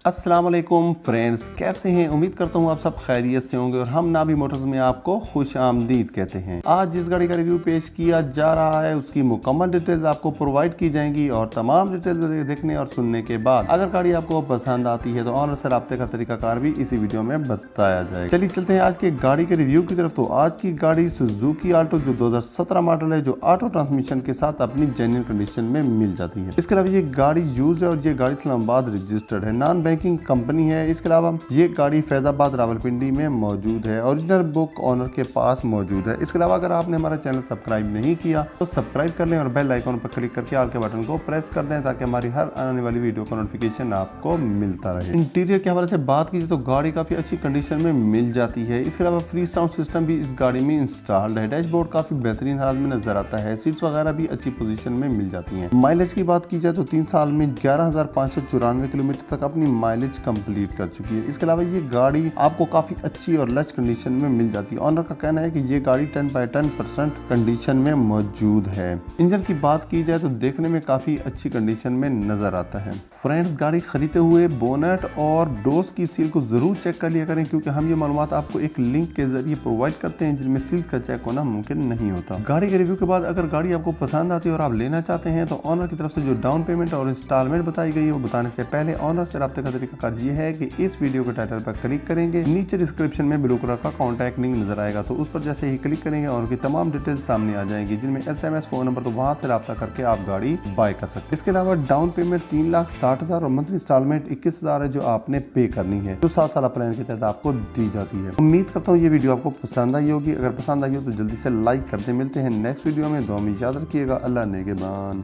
अस्सलाम वालेकुम फ्रेंड्स, कैसे हैं? उम्मीद करता हूँ आप सब खैरियत से होंगे और हम नाबी मोटर्स में आपको खुश आमदीद कहते हैं। आज जिस गाड़ी का रिव्यू पेश किया जा रहा है उसकी मुकम्मल डिटेल्स आपको प्रोवाइड की जाएंगी और तमाम डिटेल्स देखने और सुनने के बाद अगर गाड़ी आपको पसंद आती है तो ऑनर से रब्ते का तरीकाकार भी इसी वीडियो में बताया जाएगा। चलिए चलते हैं आज के गाड़ी के रिव्यू की तरफ। तो आज की गाड़ी सुजुकी आल्टो जो 2017 मॉडल है, जो ऑटो ट्रांसमिशन के साथ अपनी जेन्युइन कंडीशन में मिल जाती है। इसके अलावा ये गाड़ी यूज है और ये गाड़ी इस्लामाबाद रजिस्टर्ड है, नॉन बैंकिंग कंपनी है। इसके अलावा ये गाड़ी फैजाबाद रावलपिंडी में मौजूद है, ओरिजिनल बुक ऑनर के पास मौजूद है। इसके अलावा अगर आपने हमारा चैनल सब्सक्राइब नहीं किया तो सब्सक्राइब कर लें और बेल आइकन पर क्लिक करके ऑल के बटन को प्रेस कर दें ताकि हमारी हर आने वाली वीडियो का नोटिफिकेशन आपको मिलता रहे। इंटीरियर के हवाले से बात कीजिए तो गाड़ी काफी अच्छी कंडीशन में मिल जाती है। इसके अलावा फ्री साउंड सिस्टम भी इस गाड़ी में इंस्टॉल्ड है। डैशबोर्ड काफी बेहतरीन हालत में नजर आता है। सीट्स वगैरह भी अच्छी पोजीशन में मिल जाती हैं। माइलेज की बात की जाए तो 3 साल में 11,594 किलोमीटर तक अपनी माइलेज कंप्लीट कर चुकी है। इसके अलावा ये गाड़ी आपको काफी अच्छी और लच कंडीशन में मिल जाती है। ऑनर का कहना है कि ये गाड़ी 10/10% कंडीशन में मौजूद है। इंजन की बात की जाए तो देखने में काफी अच्छी कंडीशन में नजर आता है। फ्रेंड्स, गाड़ी खरीदते हुए बोनेट और डोर्स की सील को जरूर चेक कर लिया करें क्योंकि हम ये मालूमात आपको एक लिंक के जरिए प्रोवाइड करते हैं जिनमें सील्स का चेक होना मुमकिन नहीं होता। गाड़ी के रिव्यू के बाद अगर गाड़ी आपको पसंद आती है और आप लेना चाहते हैं तो ऑनर की तरफ से जो डाउन पेमेंट और इंस्टॉलमेंट बताई गई है वो बताने से पहले ऑनर से रब्ते का तरीका ये है कि इस वीडियो के टाइटल पर क्लिक करेंगे, नीचे डिस्क्रिप्शन में ब्लू कलर का कॉन्टैक्ट लिंक नजर आएगा तो उस पर जैसे ही क्लिक करेंगे और उनकी तमाम डिटेल्स सामने आ जाएंगी जिनमें SMS फोन नंबर, तो वहां से रब्ता करके आप गाड़ी बाय कर सकते हैं। इसके अलावा डाउन पेमेंट 3,60,000 और मंथली इंस्टॉलमेंट 21,000 है जो आपने पे करनी है, जो 7 साल प्लान के तहत आपको दी जाती है। उम्मीद करता हूँ ये वीडियो आपको पसंद आई होगी। अगर पसंद आई हो तो जल्दी से लाइक कर दे। मिलते हैं नेक्स्ट वीडियो में। दुआ में याद रखिएगा। अल्लाह नेगेबान।